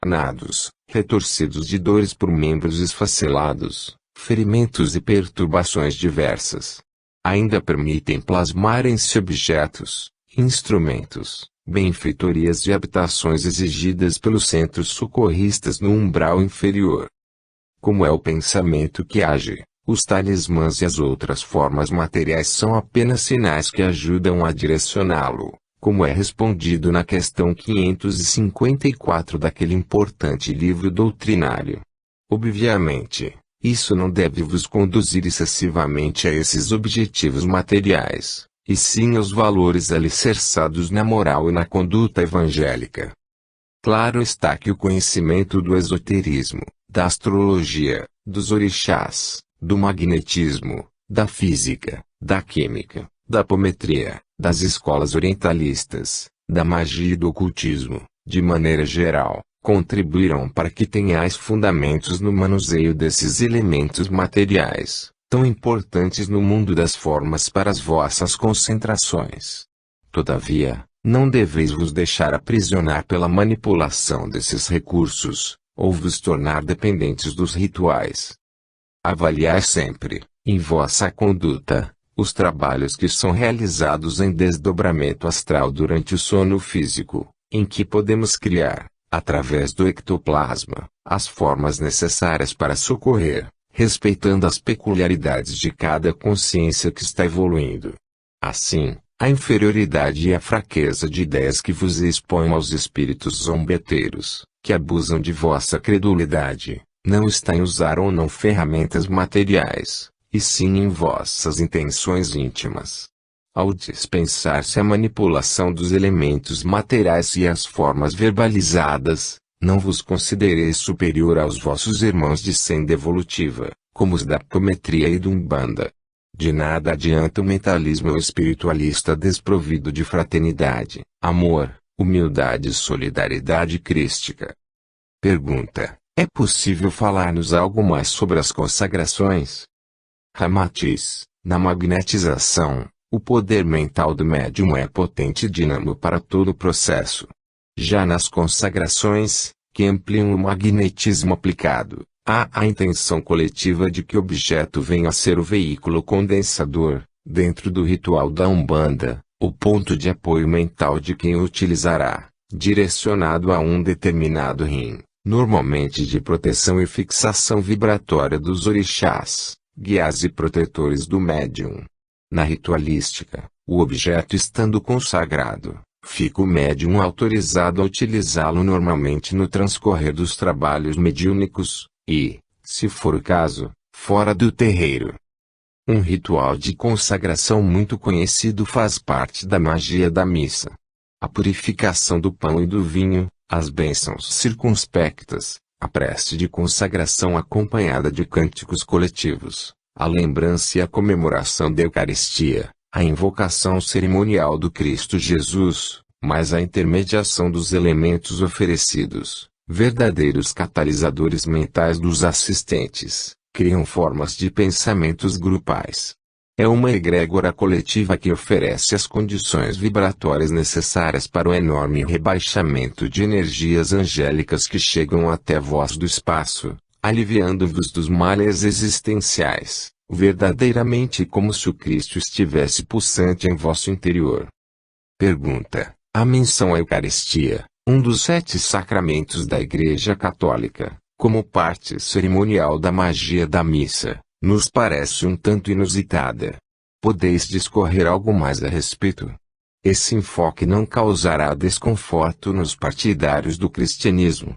nados, retorcidos de dores por membros esfacelados, ferimentos e perturbações diversas. Ainda permitem plasmarem-se objetos, instrumentos, benfeitorias e habitações exigidas pelos centros socorristas no umbral inferior. Como é o pensamento que age, os talismãs e as outras formas materiais são apenas sinais que ajudam a direcioná-lo, como é respondido na questão 554 daquele importante livro doutrinário. Obviamente, isso não deve vos conduzir excessivamente a esses objetivos materiais, e sim aos valores alicerçados na moral e na conduta evangélica. Claro está que o conhecimento do esoterismo, da astrologia, dos orixás, do magnetismo, da física, da química, da apometria, das escolas orientalistas, da magia e do ocultismo, de maneira geral, contribuirão para que tenhais fundamentos no manuseio desses elementos materiais, tão importantes no mundo das formas para as vossas concentrações. Todavia, não deveis vos deixar aprisionar pela manipulação desses recursos, ou vos tornar dependentes dos rituais. Avaliai sempre, em vossa conduta, os trabalhos que são realizados em desdobramento astral durante o sono físico, em que podemos criar, através do ectoplasma, as formas necessárias para socorrer, respeitando as peculiaridades de cada consciência que está evoluindo. Assim, a inferioridade e a fraqueza de ideias que vos expõem aos espíritos zombeteiros, que abusam de vossa credulidade, não está em usar ou não ferramentas materiais, e sim em vossas intenções íntimas. Ao dispensar-se a manipulação dos elementos materiais e as formas verbalizadas, não vos considereis superior aos vossos irmãos de senda evolutiva, como os da apometria e da Umbanda. De nada adianta o mentalismo espiritualista desprovido de fraternidade, amor, humildade e solidariedade crística. Pergunta: é possível falar-nos algo mais sobre as consagrações? Ramatiz: na magnetização, o poder mental do médium é potente e dinamo para todo o processo. Já nas consagrações, que ampliam o magnetismo aplicado, há a intenção coletiva de que o objeto venha a ser o veículo condensador, dentro do ritual da Umbanda, o ponto de apoio mental de quem o utilizará, direcionado a um determinado rim, normalmente de proteção e fixação vibratória dos orixás, guias e protetores do médium. Na ritualística, o objeto estando consagrado, fica o médium autorizado a utilizá-lo normalmente no transcorrer dos trabalhos mediúnicos, e, se for o caso, fora do terreiro. Um ritual de consagração muito conhecido faz parte da magia da missa. A purificação do pão e do vinho, as bênçãos circunspectas, a prece de consagração acompanhada de cânticos coletivos, a lembrança e a comemoração da Eucaristia, a invocação cerimonial do Cristo Jesus, mais a intermediação dos elementos oferecidos, verdadeiros catalisadores mentais dos assistentes, criam formas de pensamentos grupais. É uma egrégora coletiva que oferece as condições vibratórias necessárias para o enorme rebaixamento de energias angélicas que chegam até vós do espaço, aliviando-vos dos males existenciais, verdadeiramente como se o Cristo estivesse pulsante em vosso interior. Pergunta: a menção à Eucaristia, um dos 7 sacramentos da Igreja Católica, como parte cerimonial da magia da missa, nos parece um tanto inusitada. Podeis discorrer algo mais a respeito? Esse enfoque não causará desconforto nos partidários do cristianismo.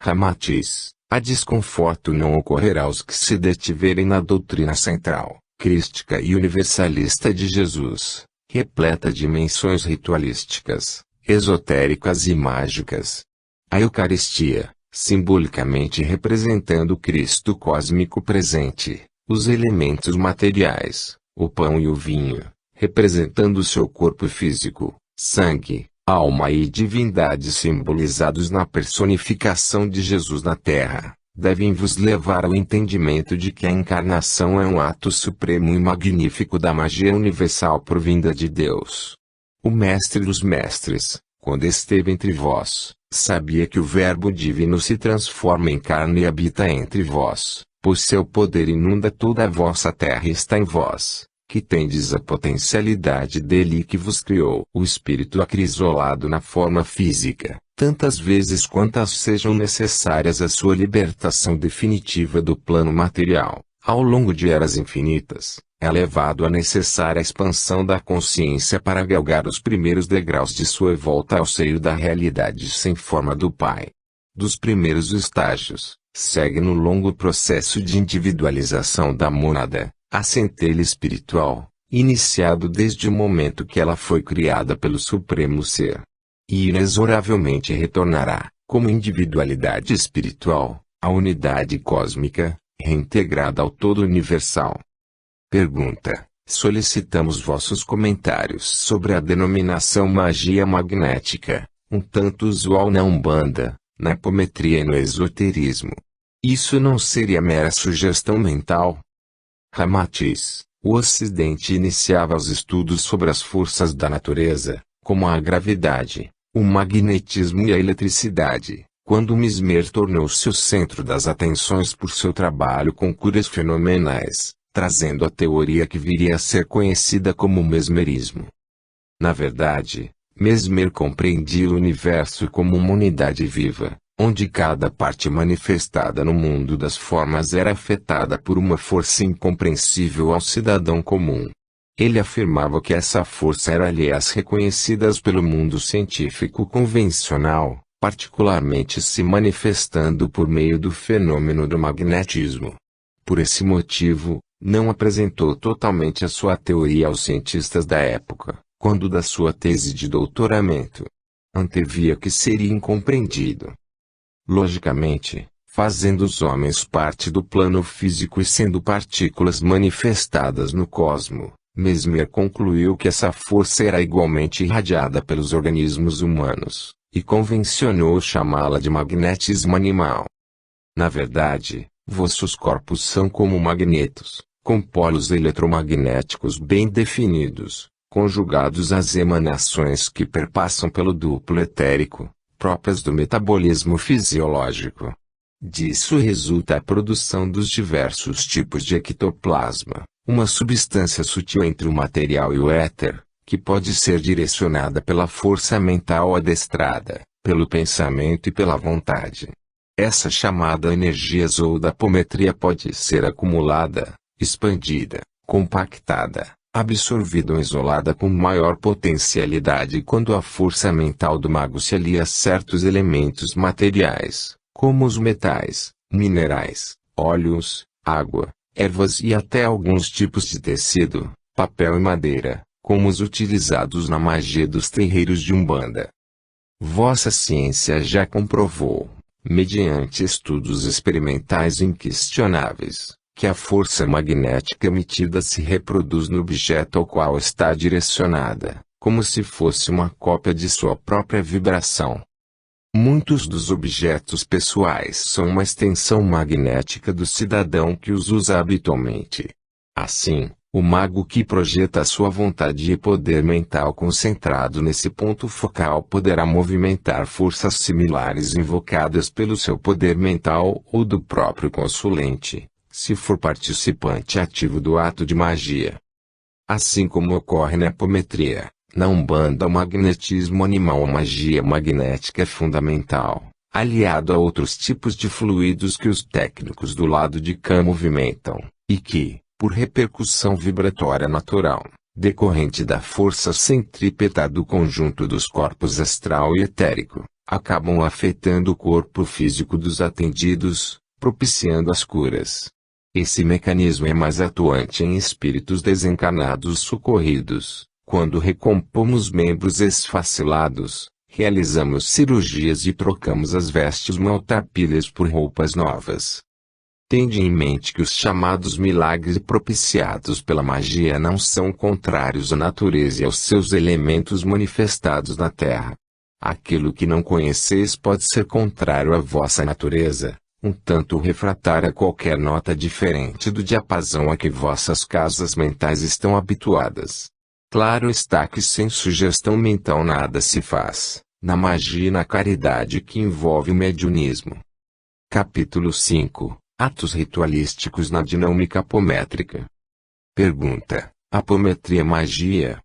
Ramatiz: a desconforto não ocorrerá aos que se detiverem na doutrina central, crística e universalista de Jesus, repleta de menções ritualísticas, esotéricas e mágicas. A Eucaristia, simbolicamente representando o Cristo cósmico presente, os elementos materiais, o pão e o vinho, representando o seu corpo físico, sangue, alma e divindade simbolizados na personificação de Jesus na Terra, devem vos levar ao entendimento de que a encarnação é um ato supremo e magnífico da magia universal provinda de Deus. O Mestre dos Mestres, quando esteve entre vós, Sabia que o Verbo divino se transforma em carne e habita entre vós, pois seu poder inunda toda a vossa terra e está em vós, que tendes a potencialidade dele que vos criou. O Espírito acrisolado na forma física, tantas vezes quantas sejam necessárias à sua libertação definitiva do plano material, ao longo de eras infinitas, é levado à necessária expansão da consciência para galgar os primeiros degraus de sua volta ao seio da realidade sem forma do Pai. Dos primeiros estágios, segue no longo processo de individualização da mônada, a centelha espiritual, iniciado desde o momento que ela foi criada pelo Supremo Ser. E inexoravelmente retornará, como individualidade espiritual, à unidade cósmica, reintegrada ao todo universal. Pergunta: solicitamos vossos comentários sobre a denominação magia magnética, um tanto usual na Umbanda, na apometria e no esoterismo. Isso não seria mera sugestão mental? Ramatiz: o Ocidente iniciava os estudos sobre as forças da natureza, como a gravidade, o magnetismo e a eletricidade, quando Mesmer tornou-se o centro das atenções por seu trabalho com curas fenomenais, trazendo a teoria que viria a ser conhecida como mesmerismo. Na verdade, Mesmer compreendia o universo como uma unidade viva, onde cada parte manifestada no mundo das formas era afetada por uma força incompreensível ao cidadão comum. Ele afirmava que essa força era alheia às reconhecidas pelo mundo científico convencional, particularmente se manifestando por meio do fenômeno do magnetismo. Por esse motivo, não apresentou totalmente a sua teoria aos cientistas da época, quando da sua tese de doutoramento. Antevia que seria incompreendido. Logicamente, fazendo os homens parte do plano físico e sendo partículas manifestadas no cosmo, Mesmer concluiu que essa força era igualmente irradiada pelos organismos humanos, e convencionou chamá-la de magnetismo animal. Na verdade, vossos corpos são como magnetos, com polos eletromagnéticos bem definidos, conjugados às emanações que perpassam pelo duplo etérico, próprias do metabolismo fisiológico. Disso resulta a produção dos diversos tipos de ectoplasma, uma substância sutil entre o material e o éter, que pode ser direcionada pela força mental adestrada, pelo pensamento e pela vontade. Essa chamada energia ou da apometria pode ser acumulada, expandida, compactada, absorvida ou isolada com maior potencialidade quando a força mental do mago se alia a certos elementos materiais, como os metais, minerais, óleos, água, ervas e até alguns tipos de tecido, papel e madeira, como os utilizados na magia dos terreiros de Umbanda. Vossa ciência já comprovou, mediante estudos experimentais inquestionáveis, que a força magnética emitida se reproduz no objeto ao qual está direcionada, como se fosse uma cópia de sua própria vibração. Muitos dos objetos pessoais são uma extensão magnética do cidadão que os usa habitualmente. Assim, o mago que projeta a sua vontade e poder mental concentrado nesse ponto focal poderá movimentar forças similares invocadas pelo seu poder mental ou do próprio consulente, se for participante ativo do ato de magia. Assim como ocorre na apometria, na Umbanda o magnetismo animal ou magia magnética é fundamental, aliado a outros tipos de fluidos que os técnicos do lado de cá movimentam, e que, por repercussão vibratória natural, decorrente da força centrípeta do conjunto dos corpos astral e etérico, acabam afetando o corpo físico dos atendidos, propiciando as curas. Esse mecanismo é mais atuante em espíritos desencarnados socorridos, quando recompomos membros esfacelados, realizamos cirurgias e trocamos as vestes maltrapilhas por roupas novas. Tende em mente que os chamados milagres propiciados pela magia não são contrários à natureza e aos seus elementos manifestados na terra. Aquilo que não conheceis pode ser contrário à vossa natureza, um tanto refratário a qualquer nota diferente do diapasão a que vossas casas mentais estão habituadas. Claro está que sem sugestão mental nada se faz, na magia e na caridade que envolve o mediunismo. Capítulo 5. Atos ritualísticos na dinâmica apométrica. Pergunta: apometria magia?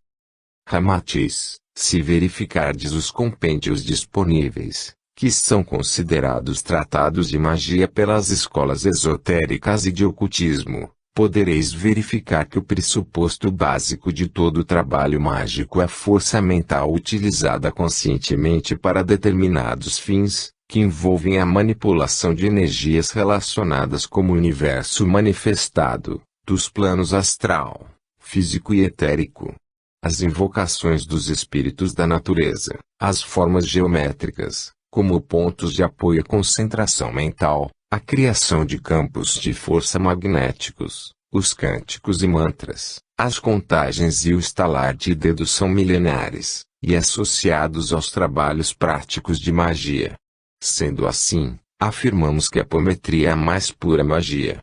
Ramatiz, se verificardes os compêndios disponíveis, que são considerados tratados de magia pelas escolas esotéricas e de ocultismo, podereis verificar que o pressuposto básico de todo trabalho mágico é a força mental utilizada conscientemente para determinados fins, que envolvem a manipulação de energias relacionadas como o universo manifestado, dos planos astral, físico e etérico. As invocações dos espíritos da natureza, as formas geométricas, como pontos de apoio e concentração mental, a criação de campos de força magnéticos, os cânticos e mantras, as contagens e o estalar de dedos são milenares, e associados aos trabalhos práticos de magia. Sendo assim, afirmamos que a apometria é a mais pura magia.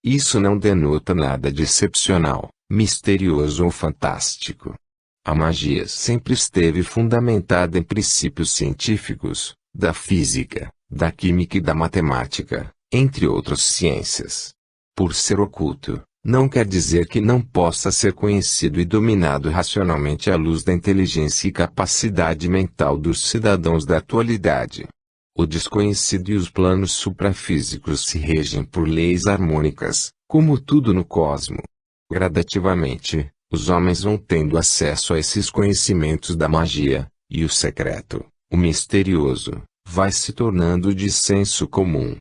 Isso não denota nada de excepcional, misterioso ou fantástico. A magia sempre esteve fundamentada em princípios científicos, da física, da química e da matemática, entre outras ciências. Por ser oculto, não quer dizer que não possa ser conhecido e dominado racionalmente à luz da inteligência e capacidade mental dos cidadãos da atualidade. O desconhecido e os planos suprafísicos se regem por leis harmônicas, como tudo no cosmo. Gradativamente, os homens vão tendo acesso a esses conhecimentos da magia, e o secreto, o misterioso, vai se tornando de senso comum.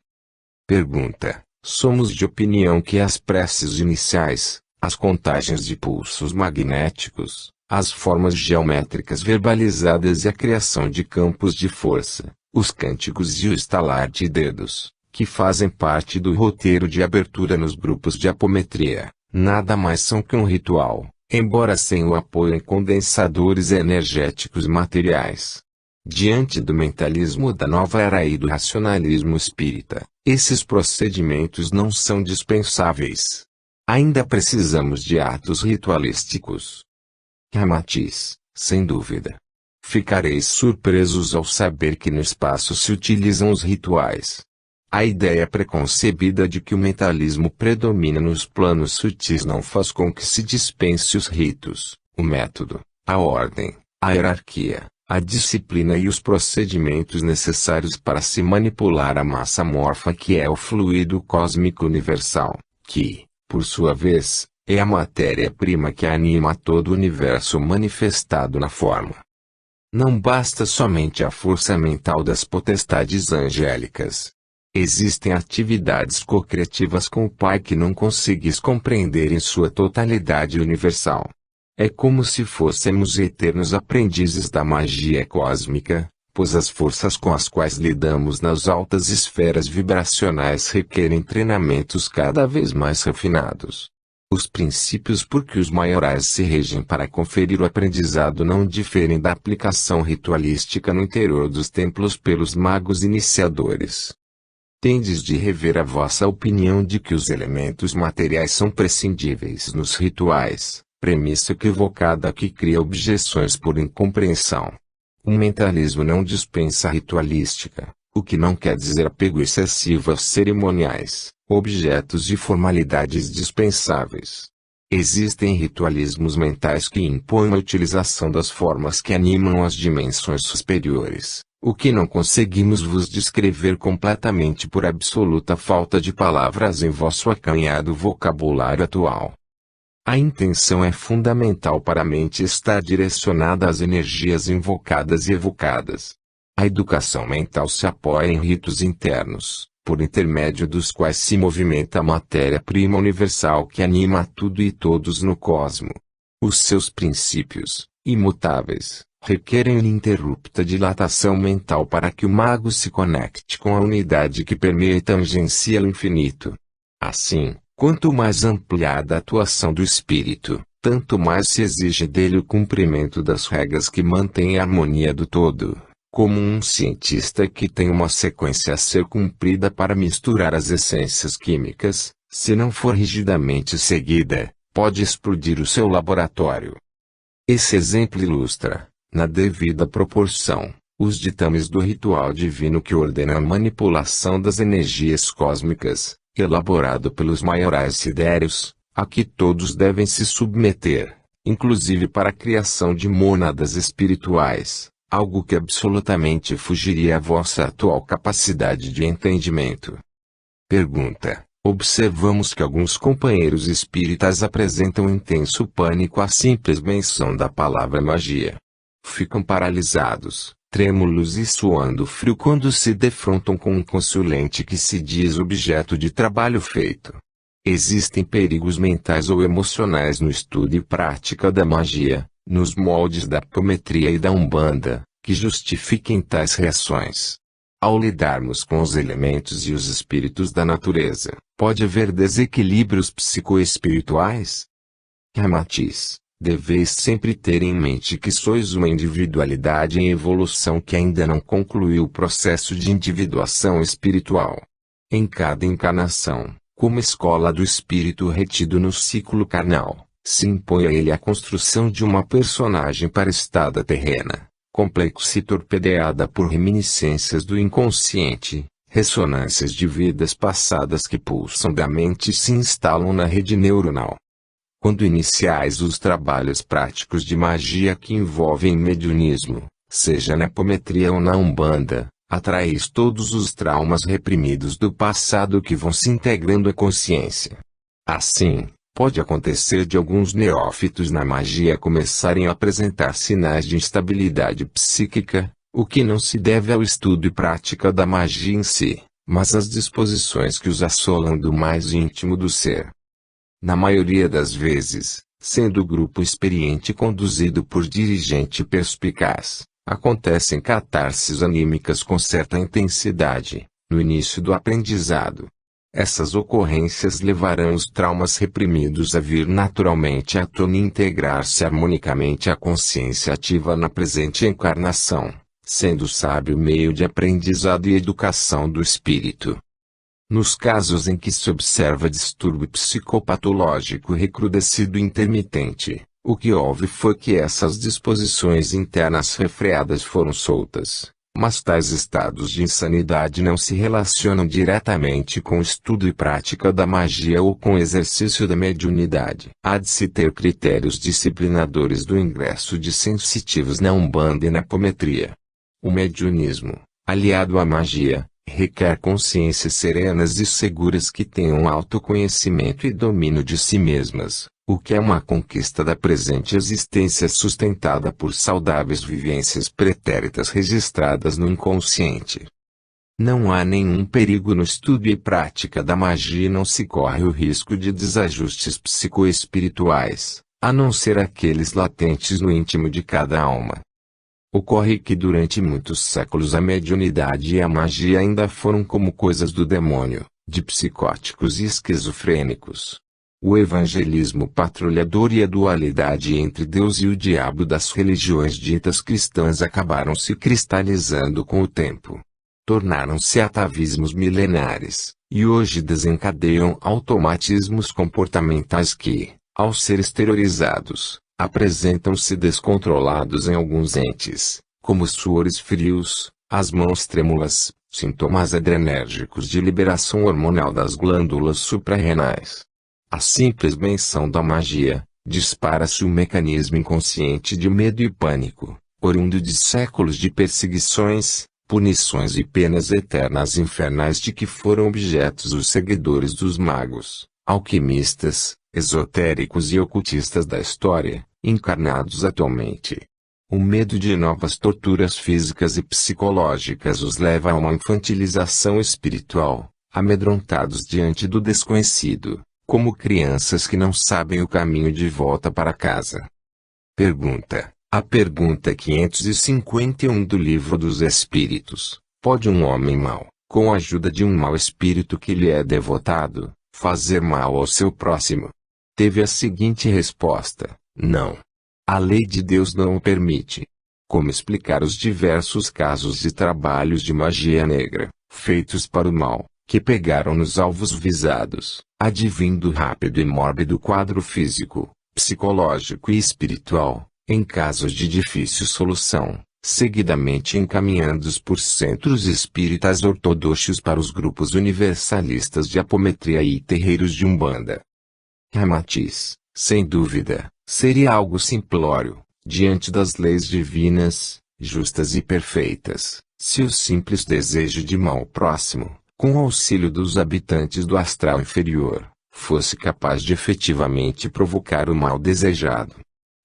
Pergunta: somos de opinião que as preces iniciais, as contagens de pulsos magnéticos, as formas geométricas verbalizadas e a criação de campos de força, os cânticos e o estalar de dedos, que fazem parte do roteiro de abertura nos grupos de apometria, nada mais são que um ritual, embora sem o apoio em condensadores energéticos materiais. Diante do mentalismo da nova era e do racionalismo espírita, esses procedimentos não são dispensáveis. Ainda precisamos de atos ritualísticos. Ramatiz, sem dúvida. Ficareis surpresos ao saber que no espaço se utilizam os rituais. A ideia preconcebida de que o mentalismo predomina nos planos sutis não faz com que se dispense os ritos, o método, a ordem, a hierarquia, a disciplina e os procedimentos necessários para se manipular a massa amorfa que é o fluido cósmico universal, que, por sua vez, é a matéria-prima que anima todo o universo manifestado na forma. Não basta somente a força mental das potestades angélicas. Existem atividades co-criativas com o Pai que não conseguis compreender em sua totalidade universal. É como se fôssemos eternos aprendizes da magia cósmica, pois as forças com as quais lidamos nas altas esferas vibracionais requerem treinamentos cada vez mais refinados. Os princípios por que os maiorais se regem para conferir o aprendizado não diferem da aplicação ritualística no interior dos templos pelos magos iniciadores. Tendes de rever a vossa opinião de que os elementos materiais são prescindíveis nos rituais, premissa equivocada que cria objeções por incompreensão. O mentalismo não dispensa a ritualística, o que não quer dizer apego excessivo aos cerimoniais, objetos e formalidades dispensáveis. Existem ritualismos mentais que impõem a utilização das formas que animam as dimensões superiores, o que não conseguimos vos descrever completamente por absoluta falta de palavras em vosso acanhado vocabulário atual. A intenção é fundamental para a mente estar direcionada às energias invocadas e evocadas. A educação mental se apoia em ritos internos, por intermédio dos quais se movimenta a matéria-prima universal que anima tudo e todos no cosmo. Os seus princípios, imutáveis, requerem ininterrupta dilatação mental para que o mago se conecte com a unidade que permeia e tangencia o infinito. Assim, quanto mais ampliada a atuação do espírito, tanto mais se exige dele o cumprimento das regras que mantêm a harmonia do todo. Como um cientista que tem uma sequência a ser cumprida para misturar as essências químicas, se não for rigidamente seguida, pode explodir o seu laboratório. Esse exemplo ilustra, na devida proporção, Os ditames do ritual divino que ordena a manipulação das energias cósmicas, elaborado pelos maiorais sidérios, a que todos devem se submeter, inclusive para a criação de mônadas espirituais, algo que absolutamente fugiria à vossa atual capacidade de entendimento. Pergunta: observamos que alguns companheiros espíritas apresentam intenso pânico à simples menção da palavra magia. Ficam paralisados, trêmulos e suando frio quando se defrontam com um consulente que se diz objeto de trabalho feito. Existem perigos mentais ou emocionais no estudo e prática da magia, nos moldes da apometria e da umbanda, que justifiquem tais reações. Ao lidarmos com os elementos e os espíritos da natureza, pode haver desequilíbrios psicoespirituais? Ramatiz: deveis sempre ter em mente que sois uma individualidade em evolução que ainda não concluiu o processo de individuação espiritual. Em cada encarnação, como escola do espírito retido no ciclo carnal, se impõe a ele a construção de uma personagem para a estada terrena, complexa e torpedeada por reminiscências do inconsciente, ressonâncias de vidas passadas que pulsam da mente e se instalam na rede neuronal. Quando iniciais os trabalhos práticos de magia que envolvem mediunismo, seja na apometria ou na umbanda, atraís todos os traumas reprimidos do passado que vão se integrando à consciência. Assim, pode acontecer de alguns neófitos na magia começarem a apresentar sinais de instabilidade psíquica, o que não se deve ao estudo e prática da magia em si, mas às disposições que os assolam do mais íntimo do ser. Na maioria das vezes, sendo o grupo experiente conduzido por dirigente perspicaz, acontecem catarses anímicas com certa intensidade, no início do aprendizado. Essas ocorrências levarão os traumas reprimidos a vir naturalmente à tona e integrar-se harmonicamente à consciência ativa na presente encarnação, sendo o sábio meio de aprendizado e educação do espírito. Nos casos em que se observa distúrbio psicopatológico recrudescido intermitente, o que houve foi que essas disposições internas refreadas foram soltas, mas tais estados de insanidade não se relacionam diretamente com o estudo e prática da magia ou com o exercício da mediunidade. Há de se ter critérios disciplinadores do ingresso de sensitivos na umbanda e na apometria. O mediunismo, aliado à magia, requer consciências serenas e seguras que tenham autoconhecimento e domínio de si mesmas, o que é uma conquista da presente existência sustentada por saudáveis vivências pretéritas registradas no inconsciente. Não há nenhum perigo no estudo e prática da magia e não se corre o risco de desajustes psicoespirituais, a não ser aqueles latentes no íntimo de cada alma. Ocorre que durante muitos séculos a mediunidade e a magia ainda foram como coisas do demônio, de psicóticos e esquizofrênicos. O evangelismo patrulhador e a dualidade entre Deus e o diabo das religiões ditas cristãs acabaram se cristalizando com o tempo. Tornaram-se atavismos milenares, e hoje desencadeiam automatismos comportamentais que, ao ser exteriorizados, apresentam-se descontrolados em alguns entes, como suores frios, as mãos trêmulas, sintomas adrenérgicos de liberação hormonal das glândulas suprarrenais. A simples menção da magia, dispara-se um mecanismo inconsciente de medo e pânico, oriundo de séculos de perseguições, punições e penas eternas infernais de que foram objetos os seguidores dos magos, alquimistas, esotéricos e ocultistas da história, encarnados atualmente. O medo de novas torturas físicas e psicológicas os leva a uma infantilização espiritual, amedrontados diante do desconhecido, como crianças que não sabem o caminho de volta para casa. Pergunta: a pergunta 551 do Livro dos Espíritos: pode um homem mau, com a ajuda de um mau espírito que lhe é devotado, fazer mal ao seu próximo? Teve a seguinte resposta: não. A lei de Deus não o permite. Como explicar os diversos casos de trabalhos de magia negra, feitos para o mal, que pegaram nos alvos visados, advindo rápido e mórbido quadro físico, psicológico e espiritual, em casos de difícil solução, seguidamente encaminhados por centros espíritas ortodoxos para os grupos universalistas de apometria e terreiros de Umbanda. Ramatiz, sem dúvida, seria algo simplório, diante das leis divinas, justas e perfeitas, se o simples desejo de mal próximo, com o auxílio dos habitantes do astral inferior, fosse capaz de efetivamente provocar o mal desejado.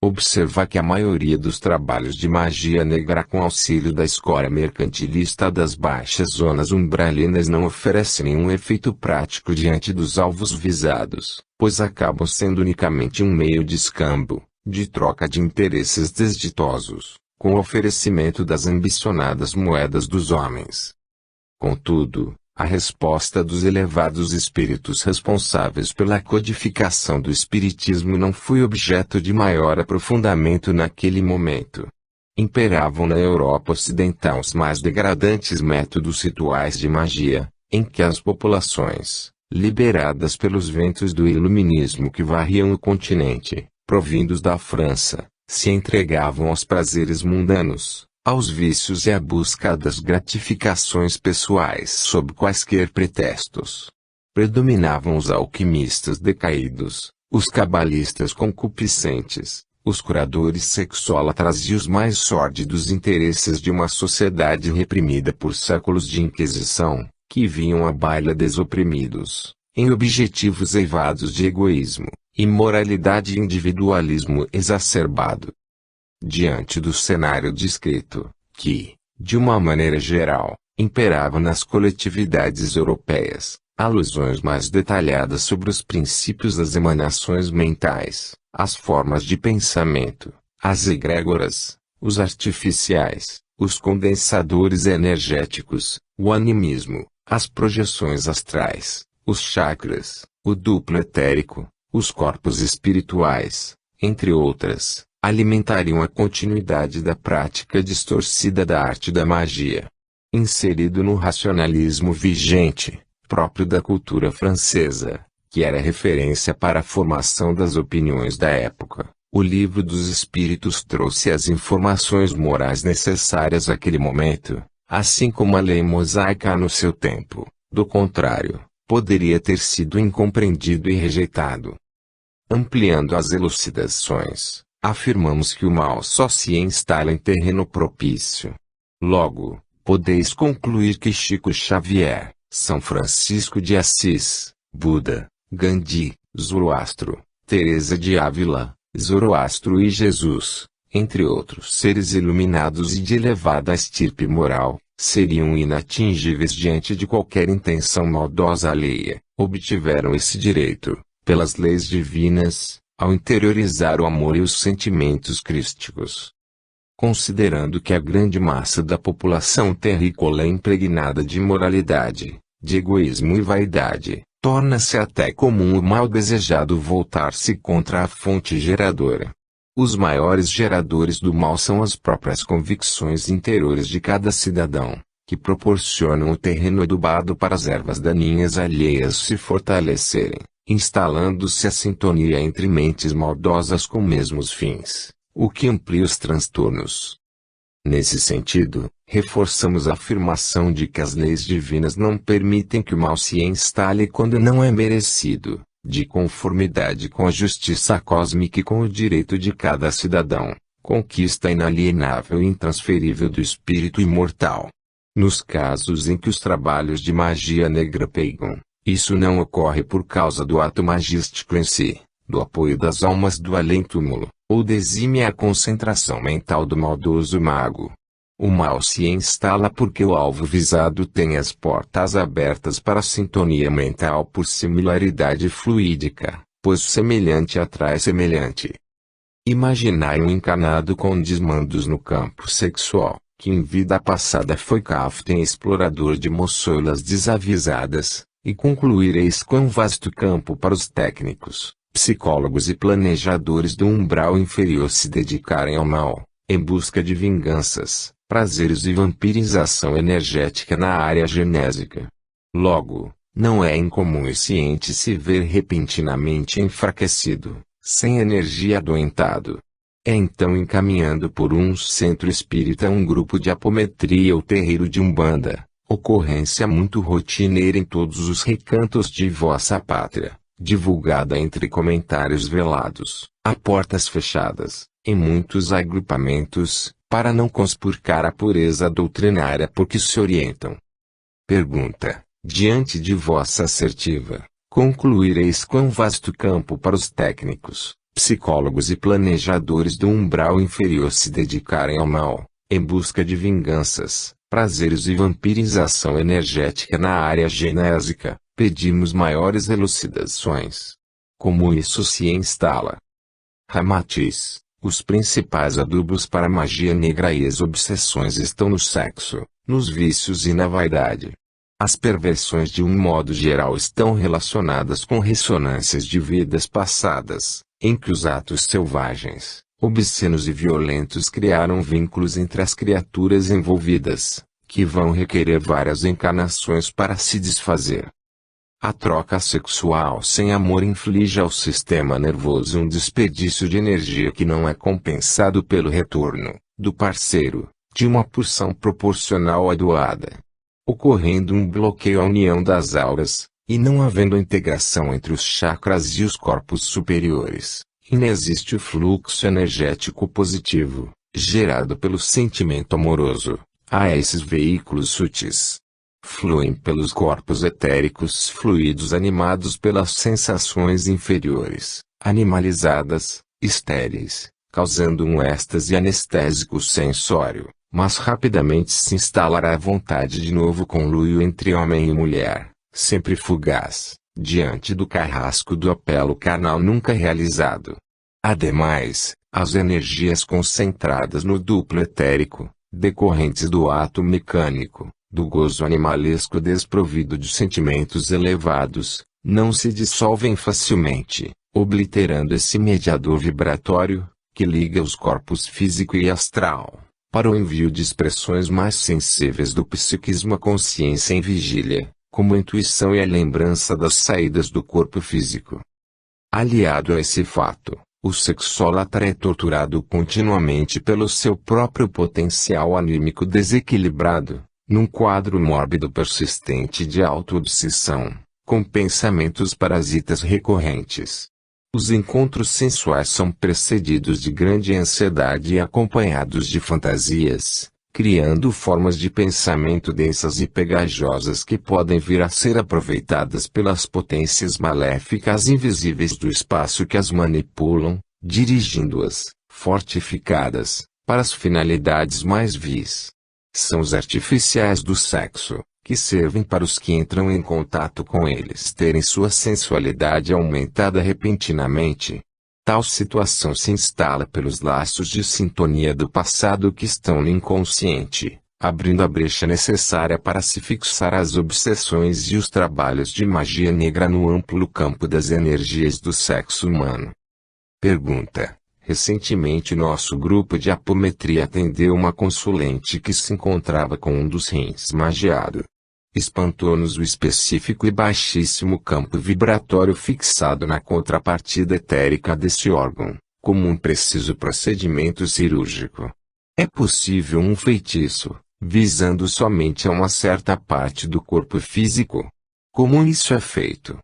Observa que a maioria dos trabalhos de magia negra com auxílio da escória mercantilista das baixas zonas umbralinas não oferece nenhum efeito prático diante dos alvos visados, pois acabam sendo unicamente um meio de escambo, de troca de interesses desditosos, com o oferecimento das ambicionadas moedas dos homens. Contudo, a resposta dos elevados espíritos responsáveis pela codificação do espiritismo não foi objeto de maior aprofundamento naquele momento. Imperavam na Europa Ocidental os mais degradantes métodos rituais de magia, em que as populações, liberadas pelos ventos do iluminismo que varriam o continente, provindos da França, se entregavam aos prazeres mundanos, aos vícios e à busca das gratificações pessoais sob quaisquer pretextos. Predominavam os alquimistas decaídos, os cabalistas concupiscentes, os curadores sexólatras e os mais sórdidos interesses de uma sociedade reprimida por séculos de inquisição, que vinham à baila desoprimidos, em objetivos eivados de egoísmo, imoralidade e individualismo exacerbado. Diante do cenário descrito, que, de uma maneira geral, imperava nas coletividades europeias, alusões mais detalhadas sobre os princípios das emanações mentais, as formas de pensamento, as egrégoras, os artificiais, os condensadores energéticos, o animismo, as projeções astrais, os chakras, o duplo etérico, os corpos espirituais, entre outras, alimentariam a continuidade da prática distorcida da arte da magia. Inserido no racionalismo vigente, próprio da cultura francesa, que era referência para a formação das opiniões da época, o Livro dos Espíritos trouxe as informações morais necessárias àquele momento, assim como a lei mosaica no seu tempo. Do contrário, poderia ter sido incompreendido e rejeitado. Ampliando as elucidações, afirmamos que o mal só se instala em terreno propício. Logo, podeis concluir que Chico Xavier, São Francisco de Assis, Buda, Gandhi, Zoroastro, Teresa de Ávila, Zoroastro e Jesus, entre outros seres iluminados e de elevada estirpe moral, seriam inatingíveis diante de qualquer intenção maldosa alheia. Obtiveram esse direito, pelas leis divinas, ao interiorizar o amor e os sentimentos crísticos. Considerando que a grande massa da população terrícola é impregnada de imoralidade, de egoísmo e vaidade, torna-se até comum o mal desejado voltar-se contra a fonte geradora. Os maiores geradores do mal são as próprias convicções interiores de cada cidadão, que proporcionam o terreno adubado para as ervas daninhas alheias se fortalecerem, instalando-se a sintonia entre mentes maldosas com mesmos fins, o que amplia os transtornos. Nesse sentido, reforçamos a afirmação de que as leis divinas não permitem que o mal se instale quando não é merecido, de conformidade com a justiça cósmica e com o direito de cada cidadão, conquista inalienável e intransferível do espírito imortal. Nos casos em que os trabalhos de magia negra pegam, isso não ocorre por causa do ato magístico em si, do apoio das almas do além-túmulo, ou exime a concentração mental do maldoso mago. O mal se instala porque o alvo visado tem as portas abertas para a sintonia mental por similaridade fluídica, pois semelhante atrai semelhante. Imaginai um encanado com desmandos no campo sexual, que em vida passada foi captain explorador de moçoilas desavisadas, e concluireis quão vasto campo para os técnicos, psicólogos e planejadores do umbral inferior se dedicarem ao mal, em busca de vinganças, prazeres e vampirização energética na área genésica. Logo, não é incomum esse ente se ver repentinamente enfraquecido, sem energia adoentado. É então encaminhando por um centro espírita um grupo de apometria ou terreiro de umbanda, ocorrência muito rotineira em todos os recantos de vossa pátria, divulgada entre comentários velados, a portas fechadas, em muitos agrupamentos, para não conspurcar a pureza doutrinária por que se orientam. Pergunta: diante de vossa assertiva, concluireis quão vasto campo para os técnicos, psicólogos e planejadores do umbral inferior se dedicarem ao mal, em busca de vinganças, prazeres e vampirização energética na área genésica, pedimos maiores elucidações. Como isso se instala? Ramatiz: os principais adubos para a magia negra e as obsessões estão no sexo, nos vícios e na vaidade. As perversões de um modo geral estão relacionadas com ressonâncias de vidas passadas, em que os atos selvagens, obscenos e violentos criaram vínculos entre as criaturas envolvidas, que vão requerer várias encarnações para se desfazer. A troca sexual sem amor inflige ao sistema nervoso um desperdício de energia que não é compensado pelo retorno, do parceiro, de uma porção proporcional à doada. Ocorrendo um bloqueio à união das auras, e não havendo integração entre os chakras e os corpos superiores, inexiste o fluxo energético positivo, gerado pelo sentimento amoroso, a esses veículos sutis. Fluem pelos corpos etéricos fluidos animados pelas sensações inferiores, animalizadas, estéreis, causando um êxtase anestésico sensório, mas rapidamente se instalará a vontade de novo conluio entre homem e mulher, sempre fugaz, diante do carrasco do apelo carnal nunca realizado. Ademais, as energias concentradas no duplo etérico, decorrentes do ato mecânico, do gozo animalesco desprovido de sentimentos elevados, não se dissolvem facilmente, obliterando esse mediador vibratório, que liga os corpos físico e astral, para o envio de expressões mais sensíveis do psiquismo à consciência em vigília, como a intuição e a lembrança das saídas do corpo físico. Aliado a esse fato, o sexólatra é torturado continuamente pelo seu próprio potencial anímico desequilibrado, num quadro mórbido persistente de auto-obsessão, com pensamentos parasitas recorrentes. Os encontros sensuais são precedidos de grande ansiedade e acompanhados de fantasias, criando formas de pensamento densas e pegajosas que podem vir a ser aproveitadas pelas potências maléficas invisíveis do espaço que as manipulam, dirigindo-as, fortificadas, para as finalidades mais vis. São os artificiais do sexo, que servem para os que entram em contato com eles terem sua sensualidade aumentada repentinamente. Tal situação se instala pelos laços de sintonia do passado que estão no inconsciente, abrindo a brecha necessária para se fixar as obsessões e os trabalhos de magia negra no amplo campo das energias do sexo humano. Pergunta: recentemente nosso grupo de apometria atendeu uma consulente que se encontrava com um dos rins magiado. Espantou-nos o específico e baixíssimo campo vibratório fixado na contrapartida etérica desse órgão, como um preciso procedimento cirúrgico. É possível um feitiço, visando somente a uma certa parte do corpo físico? Como isso é feito?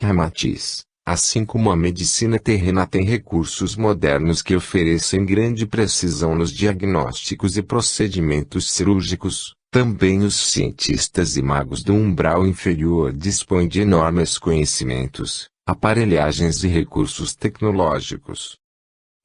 Ramatiz: assim como a medicina terrena tem recursos modernos que oferecem grande precisão nos diagnósticos e procedimentos cirúrgicos, também os cientistas e magos do umbral inferior dispõem de enormes conhecimentos, aparelhagens e recursos tecnológicos.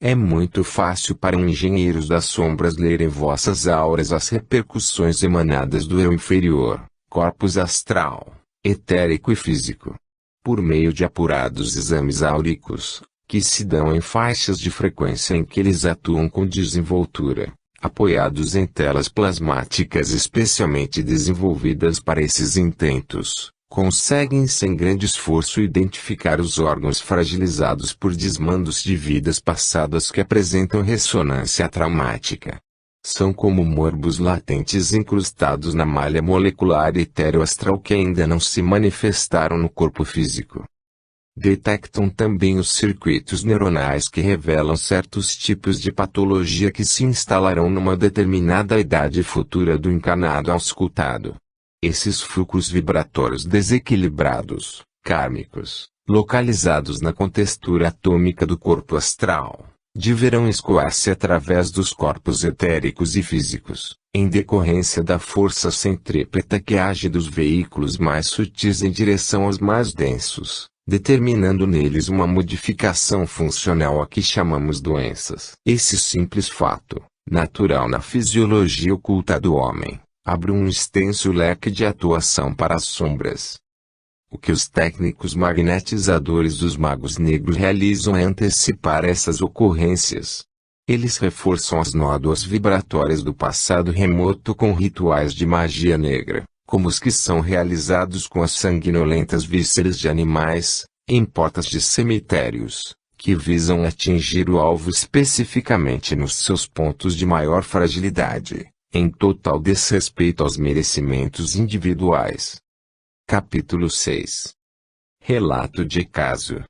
É muito fácil para engenheiros das sombras ler em vossas auras as repercussões emanadas do eu inferior, corpus astral, etérico e físico. Por meio de apurados exames áuricos, que se dão em faixas de frequência em que eles atuam com desenvoltura, apoiados em telas plasmáticas especialmente desenvolvidas para esses intentos, conseguem sem grande esforço identificar os órgãos fragilizados por desmandos de vidas passadas que apresentam ressonância traumática. São como morbos latentes incrustados na malha molecular etero-astral que ainda não se manifestaram no corpo físico. Detectam também os circuitos neuronais que revelam certos tipos de patologia que se instalarão numa determinada idade futura do encarnado auscultado. Esses fulcros vibratórios desequilibrados, kármicos, localizados na contextura atômica do corpo astral, deverão escoar-se através dos corpos etéricos e físicos, em decorrência da força centrípeta que age dos veículos mais sutis em direção aos mais densos, determinando neles uma modificação funcional a que chamamos doenças. Esse simples fato, natural na fisiologia oculta do homem, abre um extenso leque de atuação para as sombras. O que os técnicos magnetizadores dos magos negros realizam é antecipar essas ocorrências. Eles reforçam as nódoas vibratórias do passado remoto com rituais de magia negra, como os que são realizados com as sanguinolentas vísceras de animais, em portas de cemitérios, que visam atingir o alvo especificamente nos seus pontos de maior fragilidade, em total desrespeito aos merecimentos individuais. Capítulo 6. Relato de caso.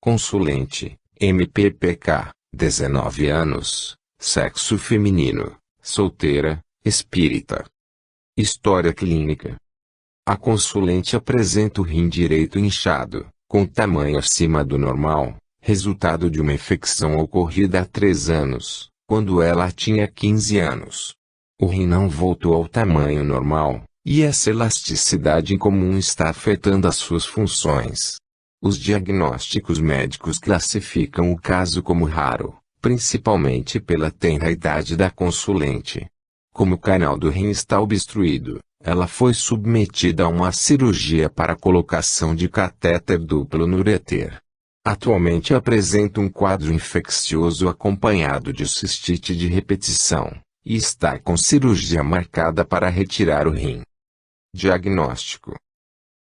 Consulente, MPPK, 19 anos, sexo feminino, solteira, espírita. História clínica. A consulente apresenta o rim direito inchado, com tamanho acima do normal, resultado de uma infecção ocorrida há 3 anos, quando ela tinha 15 anos. O rim não voltou ao tamanho normal, e essa elasticidade incomum está afetando as suas funções. Os diagnósticos médicos classificam o caso como raro, principalmente pela tenra idade da consulente. Como o canal do rim está obstruído, ela foi submetida a uma cirurgia para a colocação de catéter duplo no ureter. Atualmente apresenta um quadro infeccioso acompanhado de cistite de repetição, e está com cirurgia marcada para retirar o rim. Diagnóstico.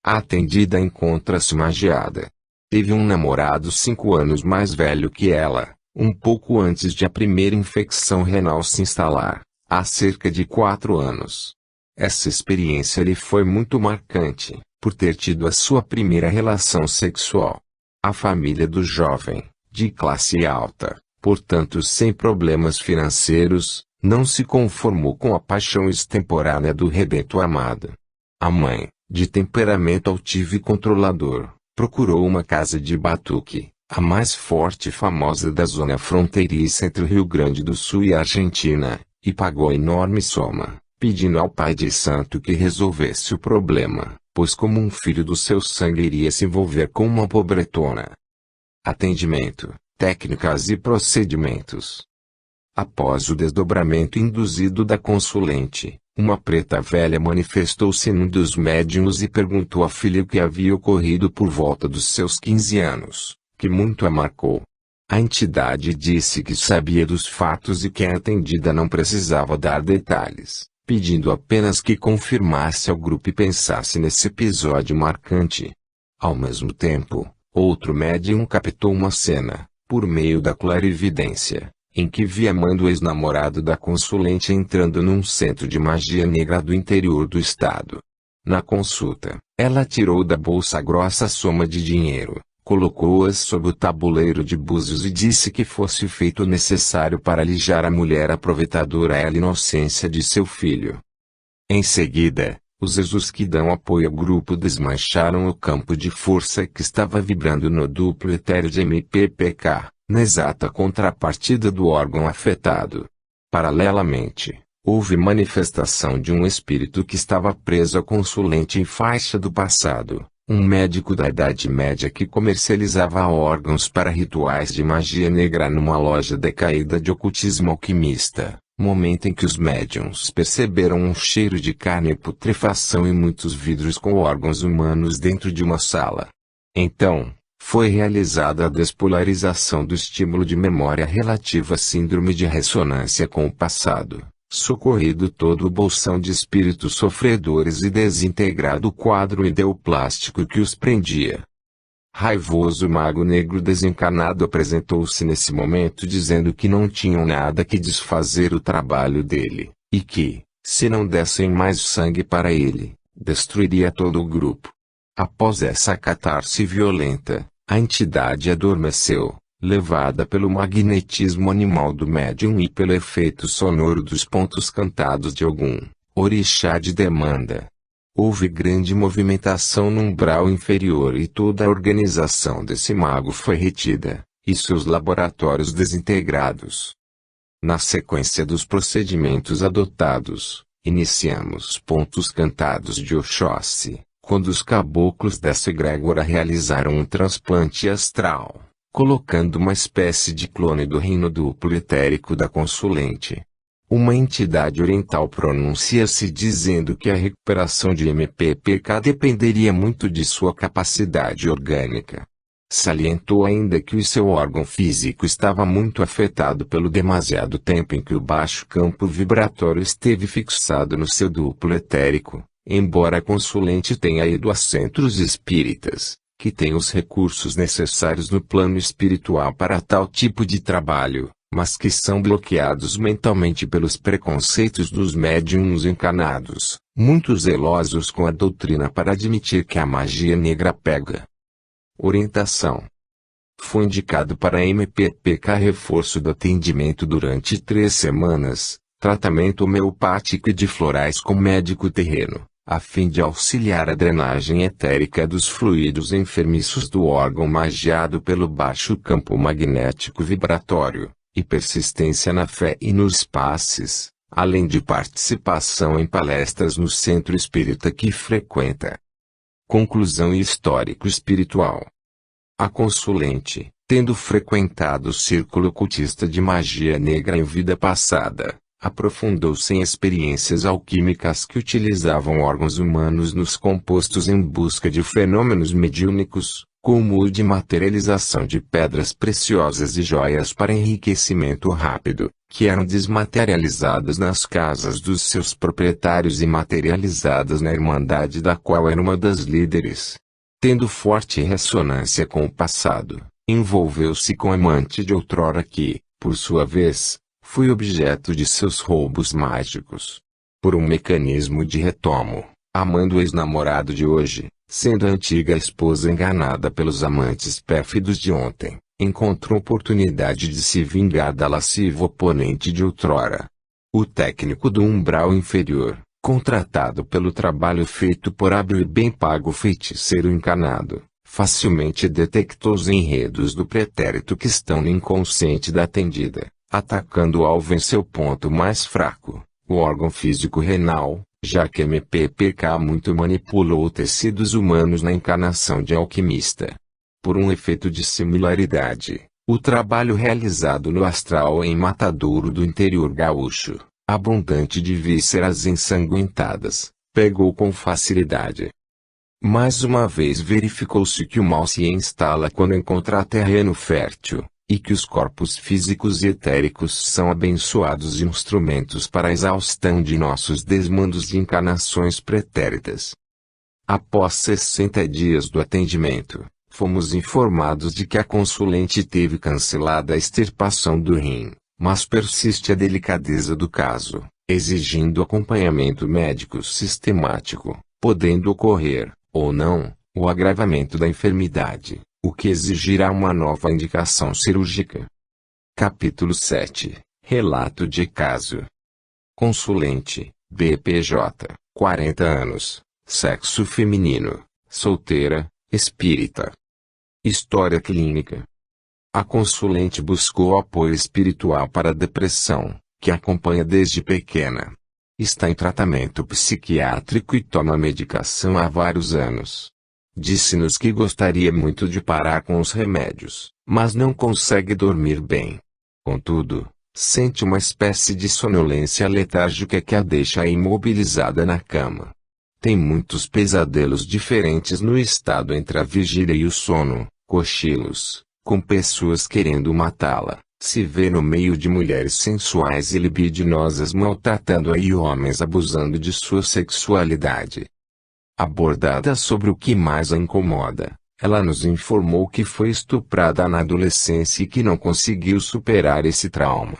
A atendida encontra-se magiada. Teve um namorado 5 anos mais velho que ela, um pouco antes de a primeira infecção renal se instalar, há cerca de 4 anos. Essa experiência lhe foi muito marcante, por ter tido a sua primeira relação sexual. A família do jovem, de classe alta, portanto sem problemas financeiros, não se conformou com a paixão extemporânea do rebento amado. A mãe, de temperamento altivo e controlador, procurou uma casa de batuque, a mais forte e famosa da zona fronteiriça entre o Rio Grande do Sul e a Argentina, e pagou enorme soma, pedindo ao pai de santo que resolvesse o problema, pois como um filho do seu sangue iria se envolver com uma pobretona. Atendimento, técnicas e procedimentos. Após o desdobramento induzido da consulente, uma preta velha manifestou-se num dos médiuns e perguntou à filha o que havia ocorrido por volta dos seus 15 anos, que muito a marcou. A entidade disse que sabia dos fatos e que a atendida não precisava dar detalhes, pedindo apenas que confirmasse ao grupo e pensasse nesse episódio marcante. Ao mesmo tempo, outro médium captou uma cena, por meio da clarividência, em que via a mãe do ex-namorado da consulente entrando num centro de magia negra do interior do estado. Na consulta, ela tirou da bolsa grossa soma de dinheiro, colocou-as sob o tabuleiro de búzios e disse que fosse feito o necessário para alijar a mulher aproveitadora e a inocência de seu filho. Em seguida, os exus que dão apoio ao grupo desmancharam o campo de força que estava vibrando no duplo etéreo de MPPK, na exata contrapartida do órgão afetado. Paralelamente, houve manifestação de um espírito que estava preso à consulente em faixa do passado, um médico da Idade Média que comercializava órgãos para rituais de magia negra numa loja decaída de ocultismo alquimista, momento em que os médiuns perceberam um cheiro de carne e putrefação e muitos vidros com órgãos humanos dentro de uma sala. Então, foi realizada a despolarização do estímulo de memória relativo à síndrome de ressonância com o passado, socorrido todo o bolsão de espíritos sofredores e desintegrado o quadro ideoplástico que os prendia. Raivoso mago negro desencarnado apresentou-se nesse momento dizendo que não tinham nada que desfazer o trabalho dele, e que, se não dessem mais sangue para ele, destruiria todo o grupo. Após essa catarse violenta, A entidade adormeceu, levada pelo magnetismo animal do médium e pelo efeito sonoro dos pontos cantados de algum orixá de demanda. Houve grande movimentação no umbral inferior e toda a organização desse mago foi retida, e seus laboratórios desintegrados. Na sequência dos procedimentos adotados, iniciamos pontos cantados de Oxóssi, quando os caboclos dessa egrégora realizaram um transplante astral, colocando uma espécie de clone do reino duplo etérico da consulente. Uma entidade oriental pronuncia-se dizendo que a recuperação de MPPK dependeria muito de sua capacidade orgânica. Salientou ainda que o seu órgão físico estava muito afetado pelo demasiado tempo em que o baixo campo vibratório esteve fixado no seu duplo etérico, embora a consulente tenha ido a centros espíritas, que têm os recursos necessários no plano espiritual para tal tipo de trabalho, mas que são bloqueados mentalmente pelos preconceitos dos médiums encanados, muito zelosos com a doutrina para admitir que a magia negra pega. Orientação. Foi indicado para MPPK reforço do atendimento durante 3 semanas, tratamento homeopático e de florais com médico terreno, a fim de auxiliar a drenagem etérica dos fluidos enfermiços do órgão magiado pelo baixo campo magnético vibratório, e persistência na fé e nos passes, além de participação em palestras no centro espírita que frequenta. Conclusão e histórico espiritual. A consulente, tendo frequentado o círculo ocultista de magia negra em vida passada, aprofundou-se em experiências alquímicas que utilizavam órgãos humanos nos compostos em busca de fenômenos mediúnicos, como o de materialização de pedras preciosas e joias para enriquecimento rápido, que eram desmaterializadas nas casas dos seus proprietários e materializadas na Irmandade da qual era uma das líderes. Tendo forte ressonância com o passado, envolveu-se com a amante de outrora que, por sua vez, foi objeto de seus roubos mágicos. Por um mecanismo de retomo, amando o ex-namorado de hoje, sendo a antiga esposa enganada pelos amantes pérfidos de ontem, encontrou oportunidade de se vingar da lasciva oponente de outrora. O técnico do umbral inferior, contratado pelo trabalho feito por hábil e bem pago feiticeiro encanado, facilmente detectou os enredos do pretérito que estão no inconsciente da atendida, atacando o alvo em seu ponto mais fraco, o órgão físico renal, já que MPPK muito manipulou tecidos humanos na encarnação de alquimista. Por um efeito de similaridade, o trabalho realizado no astral em Matadouro do interior gaúcho, abundante de vísceras ensanguentadas, pegou com facilidade. Mais uma vez verificou-se que o mal se instala quando encontra terreno fértil, e que os corpos físicos e etéricos são abençoados instrumentos para a exaustão de nossos desmandos de encarnações pretéritas. Após 60 dias do atendimento, fomos informados de que a consulente teve cancelada a extirpação do rim, mas persiste a delicadeza do caso, exigindo acompanhamento médico sistemático, podendo ocorrer, ou não, o agravamento da enfermidade, o que exigirá uma nova indicação cirúrgica. Capítulo 7. Relato de caso. Consulente, BPJ, 40 anos, sexo feminino, solteira, espírita. História clínica. A consulente buscou apoio espiritual para a depressão, que acompanha desde pequena. Está em tratamento psiquiátrico e toma medicação há vários anos. Disse-nos que gostaria muito de parar com os remédios, mas não consegue dormir bem. Contudo, sente uma espécie de sonolência letárgica que a deixa imobilizada na cama. Tem muitos pesadelos diferentes no estado entre a vigília e o sono, cochilos, com pessoas querendo matá-la, se vê no meio de mulheres sensuais e libidinosas maltratando-a e homens abusando de sua sexualidade. Abordada sobre o que mais a incomoda, ela nos informou que foi estuprada na adolescência e que não conseguiu superar esse trauma.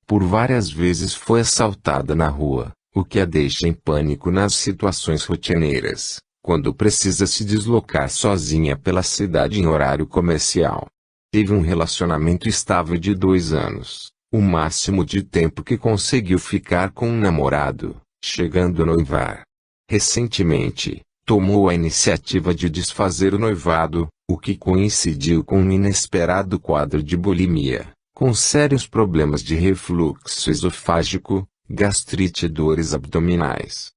Por várias vezes foi assaltada na rua, o que a deixa em pânico nas situações rotineiras, quando precisa se deslocar sozinha pela cidade em horário comercial. Teve um relacionamento estável de 2 anos, o máximo de tempo que conseguiu ficar com um namorado, chegando a noivar. Recentemente, tomou a iniciativa de desfazer o noivado, o que coincidiu com um inesperado quadro de bulimia, com sérios problemas de refluxo esofágico, gastrite e dores abdominais.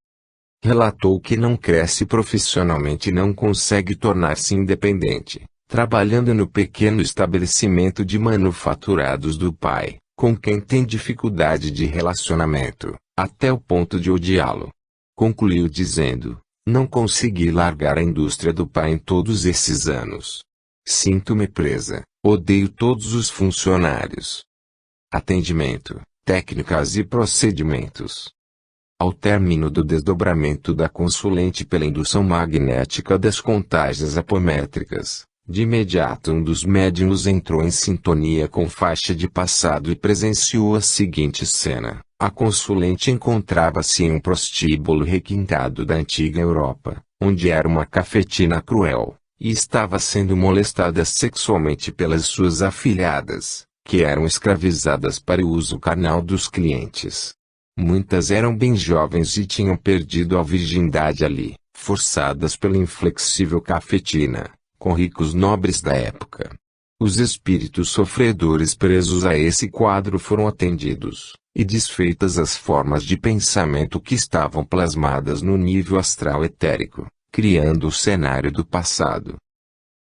Relatou que não cresce profissionalmente e não consegue tornar-se independente, trabalhando no pequeno estabelecimento de manufaturados do pai, com quem tem dificuldade de relacionamento, até o ponto de odiá-lo. Concluiu dizendo: não consegui largar a indústria do pai em todos esses anos. Sinto-me presa, odeio todos os funcionários. Atendimento, técnicas e procedimentos. Ao término do desdobramento da consulente pela indução magnética das contagens apométricas, de imediato um dos médiuns entrou em sintonia com faixa de passado e presenciou a seguinte cena. A consulente encontrava-se em um prostíbulo requintado da antiga Europa, onde era uma cafetina cruel, e estava sendo molestada sexualmente pelas suas afilhadas, que eram escravizadas para o uso carnal dos clientes. Muitas eram bem jovens e tinham perdido a virgindade ali, forçadas pela inflexível cafetina, com ricos nobres da época. Os espíritos sofredores presos a esse quadro foram atendidos, e desfeitas as formas de pensamento que estavam plasmadas no nível astral etérico, criando o cenário do passado.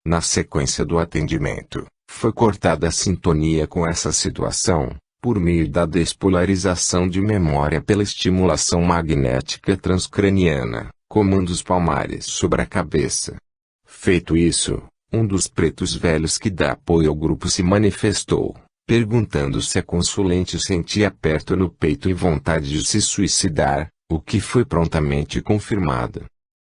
Na sequência do atendimento, foi cortada a sintonia com essa situação, por meio da despolarização de memória pela estimulação magnética transcraniana, comandos palmares sobre a cabeça. Feito isso, um dos pretos velhos que dá apoio ao grupo se manifestou, perguntando se a consulente sentia aperto no peito e vontade de se suicidar, o que foi prontamente confirmado.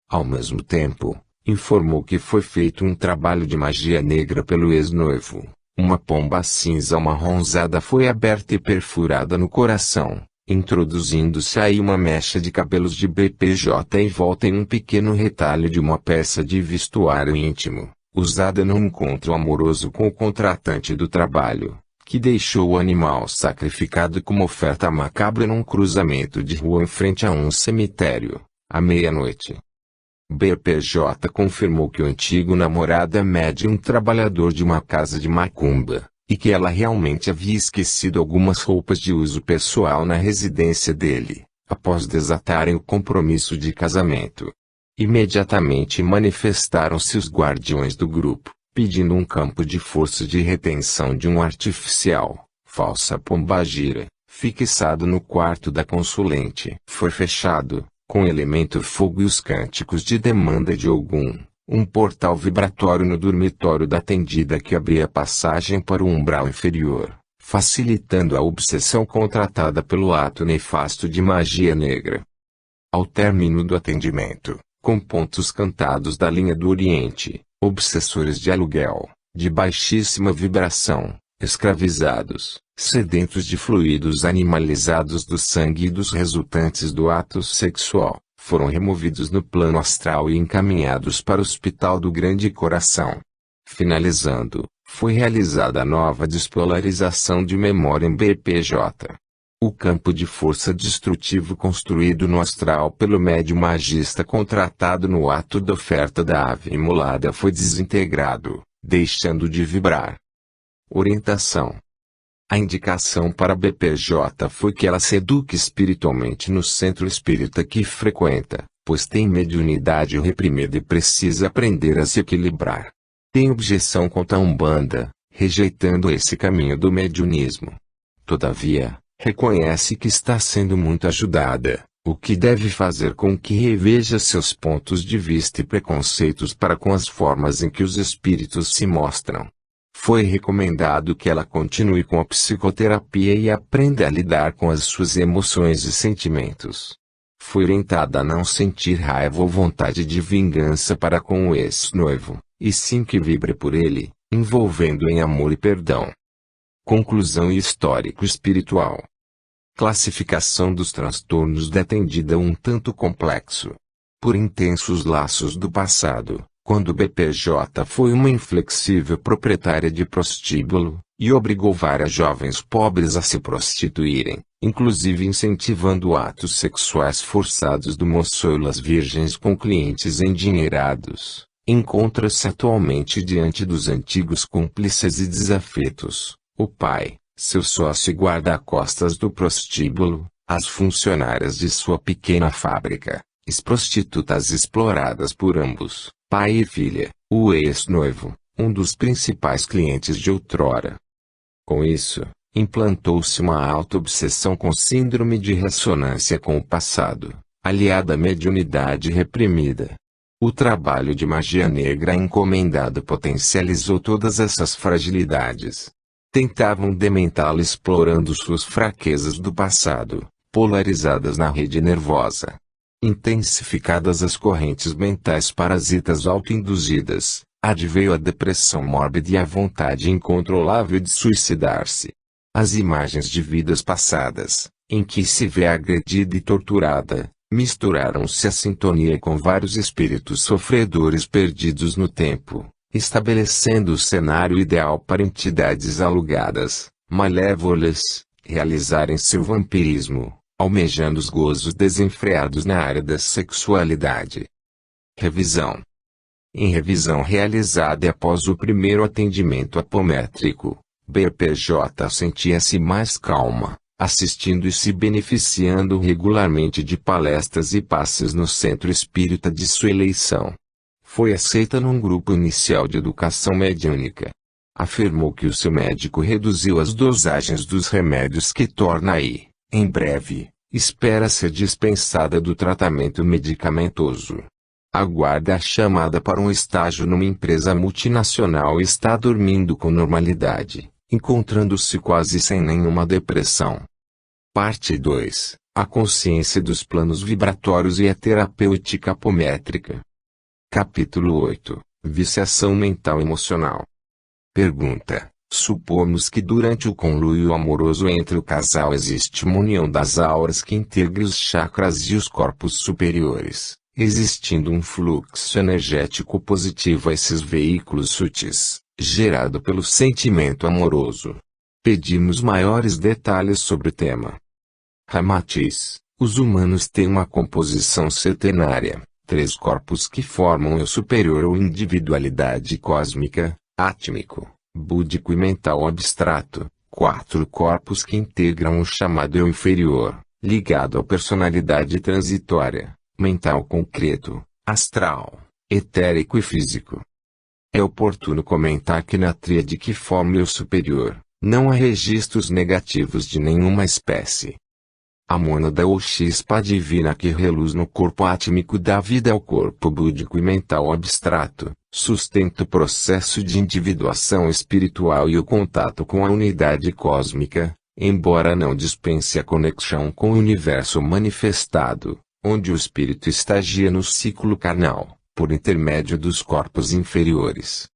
Ao mesmo tempo, informou que foi feito um trabalho de magia negra pelo ex-noivo. Uma pomba cinza amarronzada foi aberta e perfurada no coração, introduzindo-se aí uma mecha de cabelos de BPJ envolta em um pequeno retalho de uma peça de vestuário íntimo, usada num encontro amoroso com o contratante do trabalho, que deixou o animal sacrificado como oferta macabra num cruzamento de rua em frente a um cemitério, à meia-noite. BPJ confirmou que o antigo namorado é médium trabalhador de uma casa de macumba, e que ela realmente havia esquecido algumas roupas de uso pessoal na residência dele, após desatarem o compromisso de casamento. Imediatamente manifestaram-se os guardiões do grupo, pedindo um campo de força de retenção de um artificial, falsa pombagira, fixado no quarto da consulente. Foi fechado, com elemento fogo e os cânticos de demanda de Ogum, um portal vibratório no dormitório da atendida que abria passagem para o umbral inferior, facilitando a obsessão contratada pelo ato nefasto de magia negra. Ao término do atendimento, com pontos cantados da linha do Oriente, obsessores de aluguel, de baixíssima vibração, escravizados, sedentos de fluidos animalizados do sangue e dos resultantes do ato sexual, foram removidos no plano astral e encaminhados para o Hospital do Grande Coração. Finalizando, foi realizada a nova despolarização de memória em BPJ. O campo de força destrutivo construído no astral pelo médium magista contratado no ato da oferta da ave imolada foi desintegrado, deixando de vibrar. Orientação. A indicação para BPJ foi que ela se eduque espiritualmente no centro espírita que frequenta, pois tem mediunidade reprimida e precisa aprender a se equilibrar. Tem objeção contra a Umbanda, rejeitando esse caminho do mediunismo. Todavia, reconhece que está sendo muito ajudada, o que deve fazer com que reveja seus pontos de vista e preconceitos para com as formas em que os espíritos se mostram. Foi recomendado que ela continue com a psicoterapia e aprenda a lidar com as suas emoções e sentimentos. Foi orientada a não sentir raiva ou vontade de vingança para com o ex-noivo, e sim que vibre por ele, envolvendo em amor e perdão. Conclusão e histórico espiritual. Classificação dos transtornos da atendida um tanto complexo. por intensos laços do passado, quando o BPJ foi uma inflexível proprietária de prostíbulo, e obrigou várias jovens pobres a se prostituírem, inclusive incentivando atos sexuais forçados do moçoilas virgens com clientes endinheirados, encontra-se atualmente diante dos antigos cúmplices e desafetos, o pai, seu sócio e guarda-costas do prostíbulo, as funcionárias de sua pequena fábrica, as prostitutas exploradas por ambos, pai e filha, o ex-noivo, um dos principais clientes de outrora. Com isso, implantou-se uma auto-obsessão com síndrome de ressonância com o passado, aliada à mediunidade reprimida. O trabalho de magia negra encomendado potencializou todas essas fragilidades. Tentavam dementá-lo explorando suas fraquezas do passado, polarizadas na rede nervosa. Intensificadas as correntes mentais parasitas autoinduzidas, adveio a depressão mórbida e a vontade incontrolável de suicidar-se. As imagens de vidas passadas, em que se vê agredida e torturada, misturaram-se à sintonia com vários espíritos sofredores perdidos no tempo, estabelecendo o cenário ideal para entidades alugadas, malévolas, realizarem seu vampirismo, almejando os gozos desenfreados na área da sexualidade. Revisão. Em revisão realizada após o primeiro atendimento apométrico, BPJ sentia-se mais calma, assistindo e se beneficiando regularmente de palestras e passes no centro espírita de sua eleição. Foi aceita num grupo inicial de educação mediúnica. Afirmou que o seu médico reduziu as dosagens dos remédios que torna e, em breve, espera ser dispensada do tratamento medicamentoso. Aguarda a chamada para um estágio numa empresa multinacional e está dormindo com normalidade, encontrando-se quase sem nenhuma depressão. Parte 2. A consciência dos planos vibratórios e a terapêutica apométrica. Capítulo 8. Viciação mental emocional. Pergunta. Supomos que durante o conluio amoroso entre o casal existe uma união das auras que integra os chakras e os corpos superiores, existindo um fluxo energético positivo a esses veículos sutis, gerado pelo sentimento amoroso. Pedimos maiores detalhes sobre o tema. Ramatiz. Os humanos têm uma composição setenária, 3 corpos que formam o eu superior ou individualidade cósmica, átmico, búdico e mental abstrato, 4 corpos que integram o chamado eu inferior, ligado à personalidade transitória, mental concreto, astral, etérico e físico. É oportuno comentar que na tríade que forma o eu superior, não há registros negativos de nenhuma espécie. A mônada ou chispa divina que reluz no corpo átmico dá vida ao corpo búdico e mental abstrato, sustenta o processo de individuação espiritual e o contato com a unidade cósmica, embora não dispense a conexão com o universo manifestado, onde o espírito estagia no ciclo carnal, por intermédio dos corpos inferiores.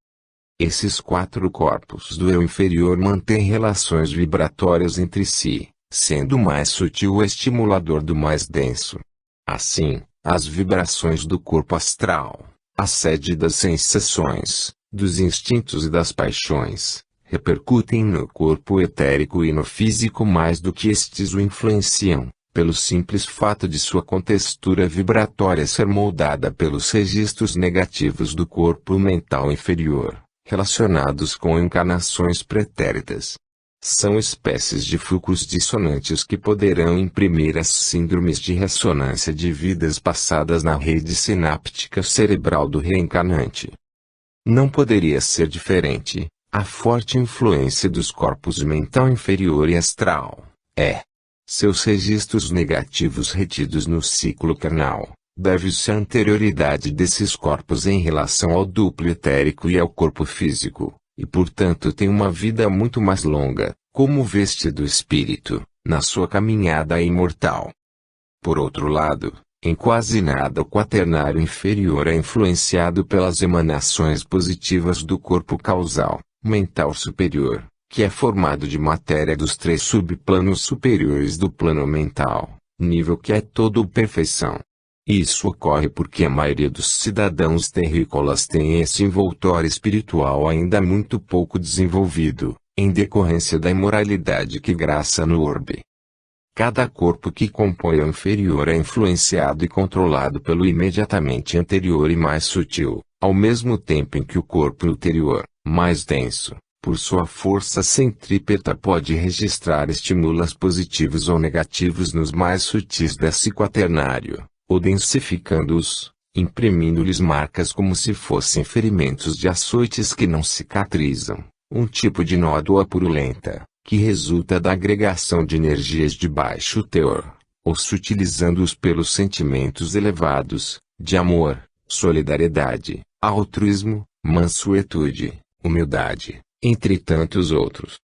Esses 4 corpos do eu inferior mantêm relações vibratórias entre si, sendo o mais sutil o estimulador do mais denso. Assim, as vibrações do corpo astral, a sede das sensações, dos instintos e das paixões, repercutem no corpo etérico e no físico mais do que estes o influenciam, pelo simples fato de sua contextura vibratória ser moldada pelos registros negativos do corpo mental inferior, relacionados com encarnações pretéritas. São espécies de fulcros dissonantes que poderão imprimir as síndromes de ressonância de vidas passadas na rede sináptica cerebral do reencarnante. Não poderia ser diferente, a forte influência dos corpos mental inferior e astral, seus registros negativos retidos no ciclo carnal, deve-se à anterioridade desses corpos em relação ao duplo etérico e ao corpo físico, e portanto tem uma vida muito mais longa, como veste do espírito, na sua caminhada imortal. Por outro lado, em quase nada o quaternário inferior é influenciado pelas emanações positivas do corpo causal, mental superior, que é formado de matéria dos 3 subplanos superiores do plano mental, nível que é todo perfeição. Isso ocorre porque a maioria dos cidadãos terrícolas tem esse envoltório espiritual ainda muito pouco desenvolvido, em decorrência da imoralidade que graça no orbe. Cada corpo que compõe o inferior é influenciado e controlado pelo imediatamente anterior e mais sutil, ao mesmo tempo em que o corpo ulterior, mais denso, por sua força centrípeta pode registrar estímulos positivos ou negativos nos mais sutis desse quaternário, ou densificando-os, imprimindo-lhes marcas como se fossem ferimentos de açoites que não cicatrizam, um tipo de nódoa purulenta, que resulta da agregação de energias de baixo teor, ou sutilizando-os pelos sentimentos elevados, de amor, solidariedade, altruísmo, mansuetude, humildade, entre tantos outros.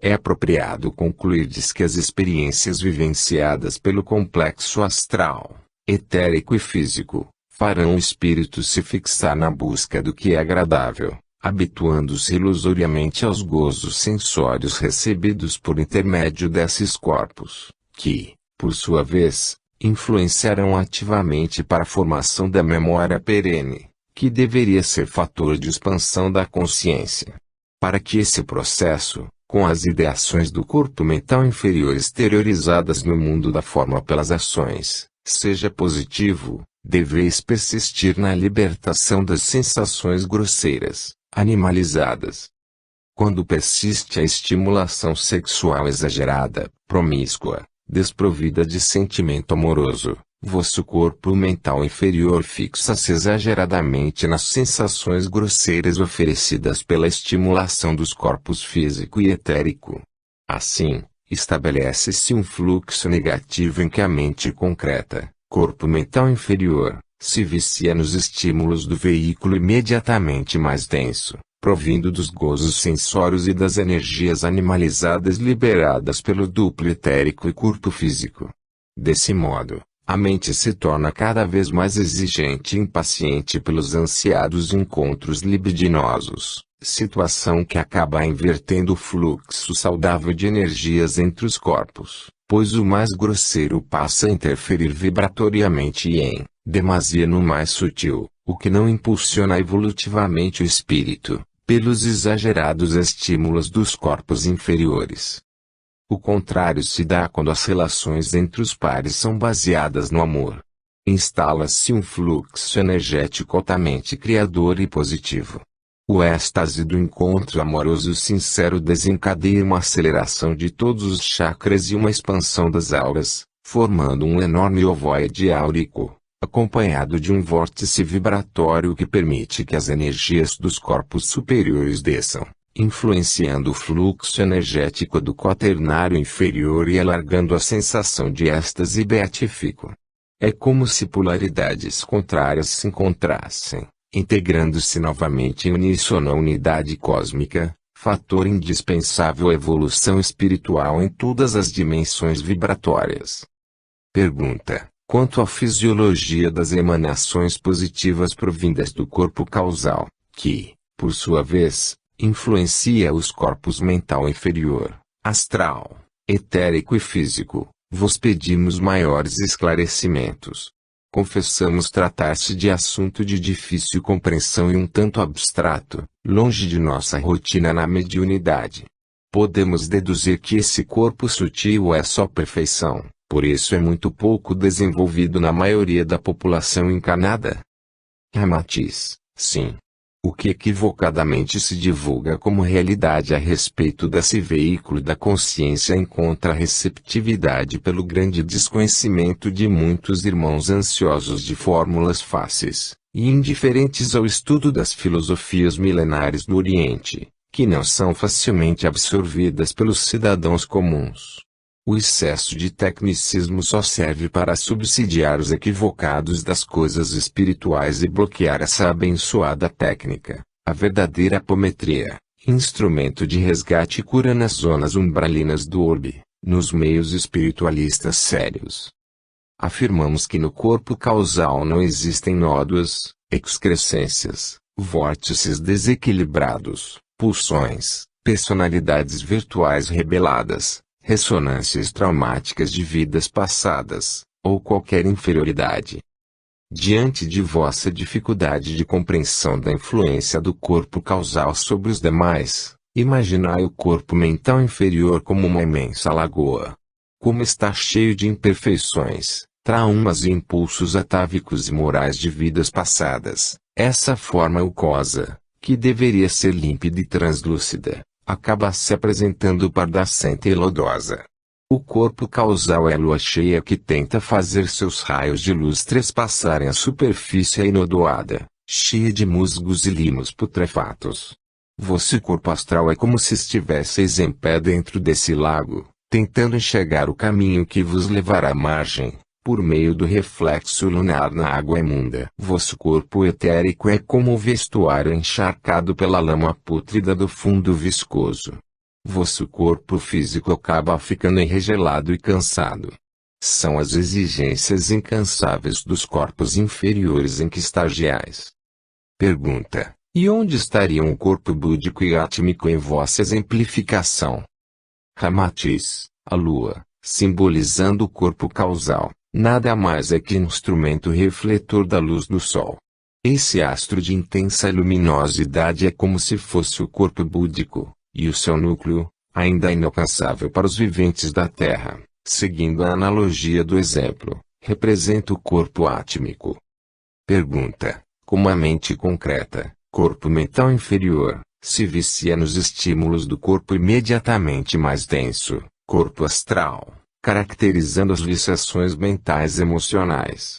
É apropriado concluir-se que as experiências vivenciadas pelo complexo astral, etérico e físico, farão o espírito se fixar na busca do que é agradável, habituando-se ilusoriamente aos gozos sensórios recebidos por intermédio desses corpos, que, por sua vez, influenciarão ativamente para a formação da memória perene, que deveria ser fator de expansão da consciência. Para que esse processo, com as ideações do corpo mental inferior exteriorizadas no mundo da forma pelas ações, seja positivo, deveis persistir na libertação das sensações grosseiras, animalizadas. Quando persiste a estimulação sexual exagerada, promíscua, desprovida de sentimento amoroso, vosso corpo mental inferior fixa-se exageradamente nas sensações grosseiras oferecidas pela estimulação dos corpos físico e etérico. Assim, estabelece-se um fluxo negativo em que a mente concreta, corpo mental inferior, se vicia nos estímulos do veículo imediatamente mais denso, provindo dos gozos sensórios e das energias animalizadas liberadas pelo duplo etérico e corpo físico. Desse modo, a mente se torna cada vez mais exigente e impaciente pelos ansiados encontros libidinosos, situação que acaba invertendo o fluxo saudável de energias entre os corpos, pois o mais grosseiro passa a interferir vibratoriamente e em demasia no mais sutil, o que não impulsiona evolutivamente o espírito, pelos exagerados estímulos dos corpos inferiores. O contrário se dá quando as relações entre os pares são baseadas no amor. Instala-se um fluxo energético altamente criador e positivo. O êxtase do encontro amoroso sincero desencadeia uma aceleração de todos os chakras e uma expansão das auras, formando um enorme ovoide áurico, acompanhado de um vórtice vibratório que permite que as energias dos corpos superiores desçam, influenciando o fluxo energético do quaternário inferior e alargando a sensação de êxtase beatífico. É como se polaridades contrárias se encontrassem, integrando-se novamente em uníssono à unidade cósmica, fator indispensável à evolução espiritual em todas as dimensões vibratórias. Pergunta: quanto à fisiologia das emanações positivas provindas do corpo causal, que, por sua vez, influencia os corpos mental inferior, astral, etérico e físico, vos pedimos maiores esclarecimentos. Confessamos tratar-se de assunto de difícil compreensão e um tanto abstrato, longe de nossa rotina na mediunidade. Podemos deduzir que esse corpo sutil é só perfeição, por isso é muito pouco desenvolvido na maioria da população encarnada. Ramatiz: sim. O que equivocadamente se divulga como realidade a respeito desse veículo da consciência encontra receptividade pelo grande desconhecimento de muitos irmãos ansiosos de fórmulas fáceis, e indiferentes ao estudo das filosofias milenares do Oriente, que não são facilmente absorvidas pelos cidadãos comuns. O excesso de tecnicismo só serve para subsidiar os equivocados das coisas espirituais e bloquear essa abençoada técnica, a verdadeira apometria, instrumento de resgate e cura nas zonas umbralinas do orbe, nos meios espiritualistas sérios. Afirmamos que no corpo causal não existem nóduas, excrescências, vórtices desequilibrados, pulsões, personalidades virtuais rebeladas, ressonâncias traumáticas de vidas passadas, ou qualquer inferioridade. Diante de vossa dificuldade de compreensão da influência do corpo causal sobre os demais, imaginai o corpo mental inferior como uma imensa lagoa. Como está cheio de imperfeições, traumas e impulsos atávicos e morais de vidas passadas, essa forma ulcosa, que deveria ser límpida e translúcida, acaba se apresentando pardacenta e lodosa. O corpo causal é a lua cheia que tenta fazer seus raios de luz trespassarem a superfície inodoada, cheia de musgos e limos putrefatos. Vosso corpo astral é como se estivesseis em pé dentro desse lago, tentando enxergar o caminho que vos levará à margem, por meio do reflexo lunar na água imunda. Vosso corpo etérico é como o vestuário encharcado pela lama pútrida do fundo viscoso. Vosso corpo físico acaba ficando enregelado e cansado. São as exigências incansáveis dos corpos inferiores em que estagiais. Pergunta: e onde estariam o corpo búdico e átmico em vossa exemplificação? Ramatiz: a lua, simbolizando o corpo causal, nada mais é que instrumento refletor da luz do sol. Esse astro de intensa luminosidade é como se fosse o corpo búdico, e o seu núcleo, ainda inalcançável para os viventes da Terra, seguindo a analogia do exemplo, representa o corpo átmico. Pergunta: como a mente concreta, corpo mental inferior, se vicia nos estímulos do corpo imediatamente mais denso, corpo astral, caracterizando as viciações mentais e emocionais?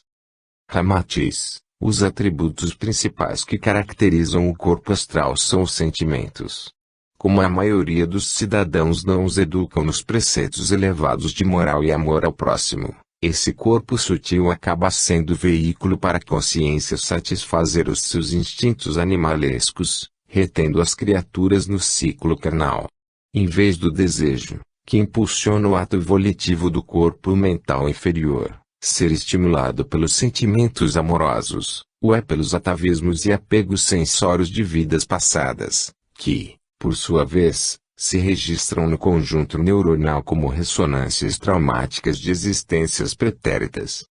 Ramatiz: os atributos principais que caracterizam o corpo astral são os sentimentos. Como a maioria dos cidadãos não os educam nos preceitos elevados de moral e amor ao próximo, esse corpo sutil acaba sendo veículo para a consciência satisfazer os seus instintos animalescos, retendo as criaturas no ciclo carnal. Em vez do desejo, que impulsiona o ato volitivo do corpo mental inferior, ser estimulado pelos sentimentos amorosos, ou é pelos atavismos e apegos sensórios de vidas passadas, que, por sua vez, se registram no conjunto neuronal como ressonâncias traumáticas de existências pretéritas.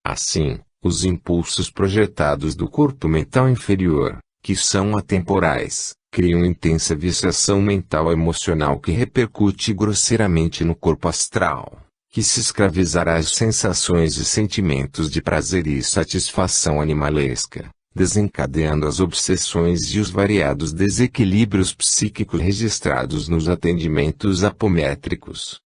Assim, os impulsos projetados do corpo mental inferior, que são atemporais, criam intensa viciação mental emocional que repercute grosseiramente no corpo astral, que se escravizará às sensações e sentimentos de prazer e satisfação animalesca, desencadeando as obsessões e os variados desequilíbrios psíquicos registrados nos atendimentos apométricos.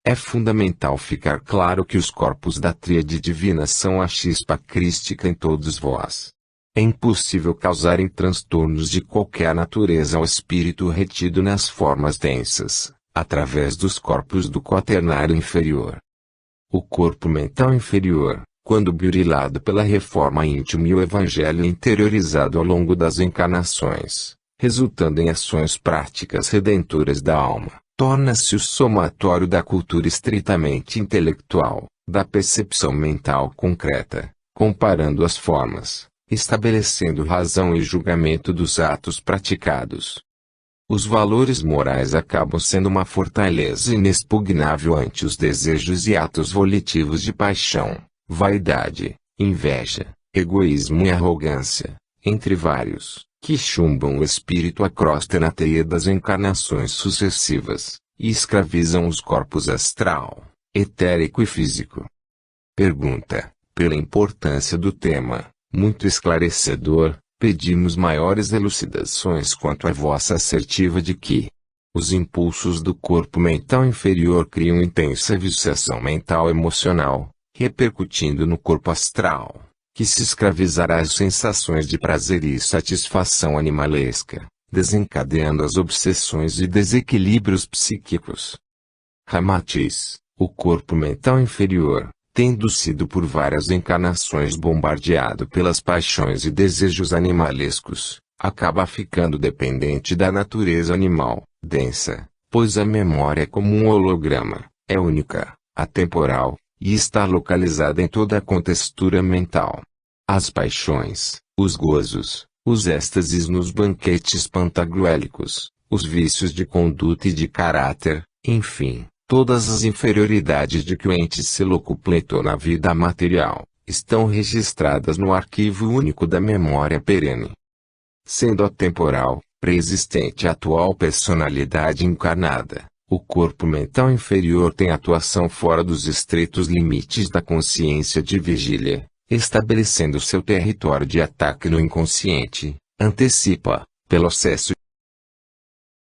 É fundamental ficar claro que os corpos da tríade divina são a chispa crística em todos vós. É impossível causarem transtornos de qualquer natureza ao espírito retido nas formas densas, através dos corpos do quaternário inferior. O corpo mental inferior, quando burilado pela reforma íntima e o evangelho interiorizado ao longo das encarnações, resultando em ações práticas redentoras da alma, torna-se o somatório da cultura estritamente intelectual, da percepção mental concreta, comparando as formas, estabelecendo razão e julgamento dos atos praticados. Os valores morais acabam sendo uma fortaleza inexpugnável ante os desejos e atos volitivos de paixão, vaidade, inveja, egoísmo e arrogância, entre vários, que chumbam o espírito à crosta na teia das encarnações sucessivas, e escravizam os corpos astral, etérico e físico. Pergunta: pela importância do tema, muito esclarecedor, pedimos maiores elucidações quanto à vossa assertiva de que os impulsos do corpo mental inferior criam intensa viciação mental emocional, repercutindo no corpo astral, que se escravizará às sensações de prazer e satisfação animalesca, desencadeando as obsessões e desequilíbrios psíquicos. Ramatiz: o corpo mental inferior, tendo sido por várias encarnações bombardeado pelas paixões e desejos animalescos, acaba ficando dependente da natureza animal, densa, pois a memória é como um holograma, é única, atemporal, e está localizada em toda a contextura mental. As paixões, os gozos, os êxtases nos banquetes pantagruélicos, os vícios de conduta e de caráter, enfim, todas as inferioridades de que o ente se locupletou na vida material, estão registradas no arquivo único da memória perene. Sendo atemporal, preexistente à atual personalidade encarnada, o corpo mental inferior tem atuação fora dos estreitos limites da consciência de vigília, estabelecendo seu território de ataque no inconsciente, antecipa, pelo acesso